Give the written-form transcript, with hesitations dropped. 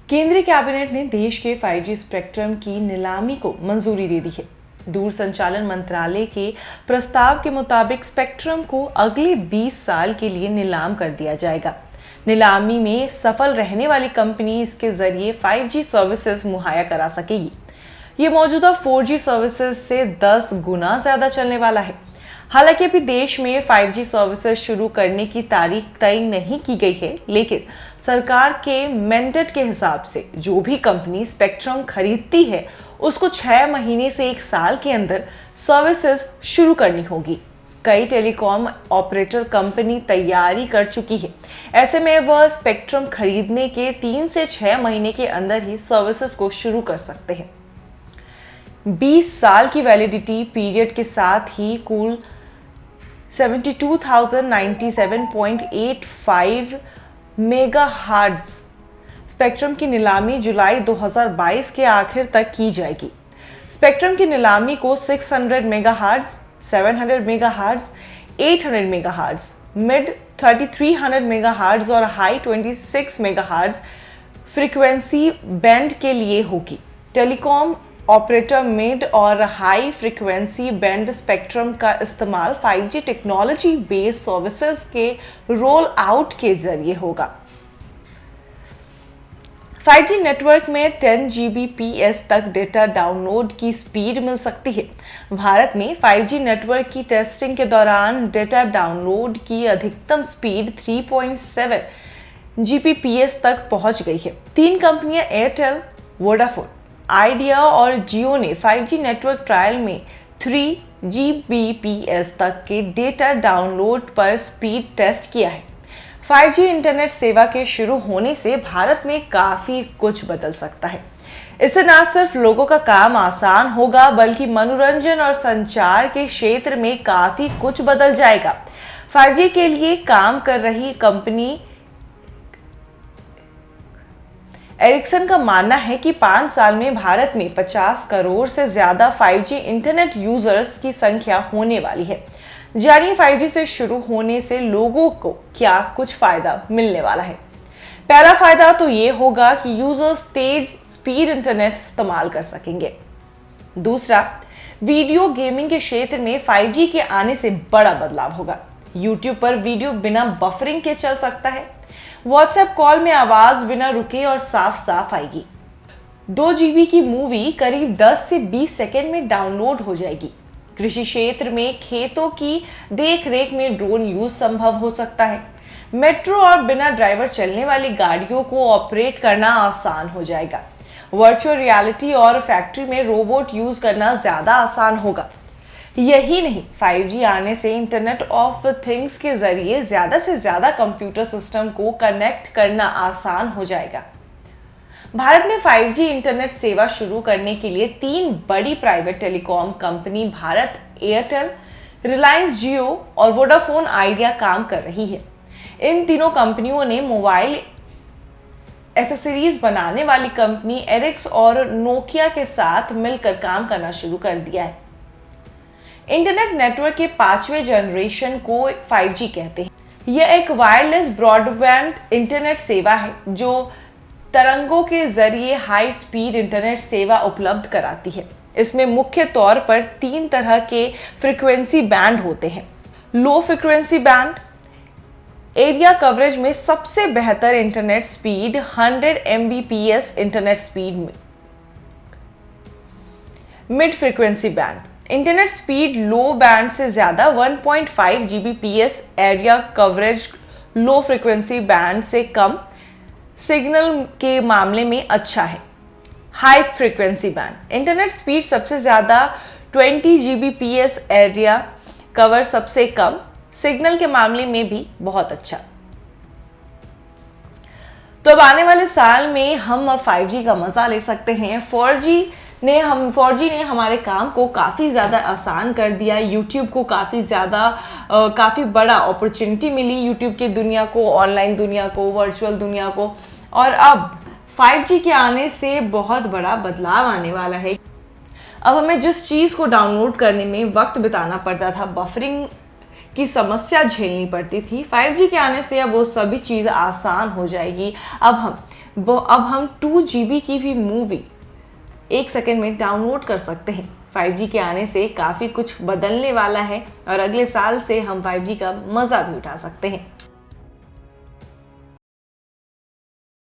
केंद्रीय कैबिनेट ने देश के 5G स्पेक्ट्रम की नीलामी को मंजूरी दे दी है। दूरसंचार मंत्रालय के प्रस्ताव के मुताबिक स्पेक्ट्रम को अगले 20 साल के लिए नीलाम कर दिया जाएगा। नीलामी में सफल रहने वाली कंपनी इसके जरिए 5G सर्विसेज मुहैया करा सकेगी। ये मौजूदा 4G सर्विसेज से 10 गुना ज्यादा चलने वाला है। हालांकि अभी देश में 5G सर्विसेज शुरू करने की तारीख तय नहीं की गई है, लेकिन सरकार के मैंडेट के हिसाब से जो भी कंपनी स्पेक्ट्रम खरीदती है उसको 6 महीने से 1 साल के अंदर सर्विसेज शुरू करनी होगी। कई टेलीकॉम ऑपरेटर कंपनी तैयारी कर चुकी है। ऐसे में वह स्पेक्ट्रम खरीदने के 3 से 6 महीने के अंदर ही सर्विसेज को शुरू कर सकते हैं। 20 साल की वैलिडिटी पीरियड के साथ ही कुल 72,097.85 मेगाहर्ट्ज स्पेक्ट्रम की नीलामी जुलाई 2022 के आखिर तक की जाएगी। स्पेक्ट्रम की नीलामी को 600 megahertz, 700 megahertz, 800 megahertz, mid 3300 megahertz और हाई 26 मेगाहर्ट्ज फ्रीक्वेंसी बैंड के लिए होगी। टेलीकॉम ऑपरेटर मिड और हाई फ्रीक्वेंसी बैंड स्पेक्ट्रम का इस्तेमाल 5G टेक्नोलॉजी बेस्ड सर्विसेज के रोल आउट के जरिए होगा। 5G नेटवर्क में 10 Gbps तक डेटा डाउनलोड की स्पीड मिल सकती है। भारत में 5G नेटवर्क की टेस्टिंग के दौरान डेटा डाउनलोड की अधिकतम स्पीड 3.7 Gbps तक पहुंच गई है। 3 कंपनियां एयरटेल, वोडाफोन, आइडिया और जियो ने 5G नेटवर्क ट्रायल में 3 Gbps तक के डेटा डाउनलोड पर स्पीड टेस्ट किया है। 5G इंटरनेट सेवा के शुरू होने से भारत में काफी कुछ बदल सकता है। इससे न सिर्फ लोगों का काम आसान होगा, बल्कि मनोरंजन और संचार के क्षेत्र में काफी कुछ बदल जाएगा। 5G के लिए काम कर रही कंपनी एरिक्सन का मानना है कि 5 साल में भारत में 50 करोड़ से ज्यादा 5G इंटरनेट यूजर्स की संख्या होने वाली है। जानिए 5G से शुरू होने से लोगों को क्या कुछ फायदा मिलने वाला है। पहला फायदा तो ये होगा कि यूजर्स तेज स्पीड इंटरनेट इस्तेमाल कर सकेंगे। दूसरा, वीडियो गेमिंग के क्षेत्र में 5G के आने से बड़ा बदलाव होगा। YouTube पर वीडियो बिना बफरिंग के चल सकता है। WhatsApp कॉल में आवाज बिना रुके और साफ साफ आएगी। 2 GB की मूवी करीब 10 से 20 सेकेंड में डाउनलोड हो जाएगी। कृषि क्षेत्र में खेतों की देखरेख में ड्रोन यूज संभव हो सकता है। मेट्रो और बिना ड्राइवर चलने वाली गाड़ियों को ऑपरेट करना आसान हो जाएगा। वर्चुअल रियलिटी और फैक्ट्री में रोबोट यूज करना ज्यादा आसान होगा। यही नहीं, 5G आने से इंटरनेट ऑफ थिंग्स के जरिए ज्यादा से ज्यादा कंप्यूटर सिस्टम को कनेक्ट करना आसान हो जाएगा। भारत में 5G इंटरनेट सेवा शुरू करने के लिए 3 बड़ी private telecom company Bharat Airtel, Reliance Jio और वोडाफोन आइडिया काम कर रही है। इन तीनों कंपनियों ने मोबाइल एसेसरीज बनाने वाली कंपनी एरिक्स और नोकिया के साथ मिलकर काम करना शुरू कर दिया है। इंटरनेट नेटवर्क के 5वें जनरेशन को 5G कहते हैं। यह एक वायरलेस ब्रॉडबैंड इंटरनेट सेवा है जो तरंगों के जरिए हाई स्पीड इंटरनेट सेवा उपलब्ध कराती है। इसमें मुख्य तौर पर 3 तरह के फ्रीक्वेंसी बैंड होते हैं। Low frequency band area coverage में सबसे बेहतर internet speed 100 Mbps internet speed में। Mid frequency band internet speed low band से ज्यादा 1.5 Gbps area coverage low frequency band से कम सिग्नल के मामले में अच्छा है। High frequency band internet speed सबसे ज्यादा 20 Gbps एरिया कवर सबसे कम सिग्नल के मामले में भी बहुत अच्छा। तो अब आने वाले साल में हम 5G का मजा ले सकते हैं। 4G ने हमारे काम को काफ़ी ज़्यादा आसान कर दिया। यूट्यूब को काफ़ी बड़ा अपॉर्चुनिटी मिली, यूट्यूब की दुनिया को, ऑनलाइन दुनिया को, वर्चुअल दुनिया को। और अब 5G के आने से बहुत बड़ा बदलाव आने वाला है। अब हमें जिस चीज़ को डाउनलोड करने में वक्त बिताना पड़ता था, बफरिंग की समस्या झेलनी पड़ती थी, 5G के आने से अब वो सभी चीज़ आसान हो जाएगी। अब हम 2 GB की भी मूवी 1 सेकंड में डाउनलोड कर सकते हैं। 5G के आने से काफ़ी कुछ बदलने वाला है और अगले साल से हम 5G का मज़ा भी उठा सकते हैं।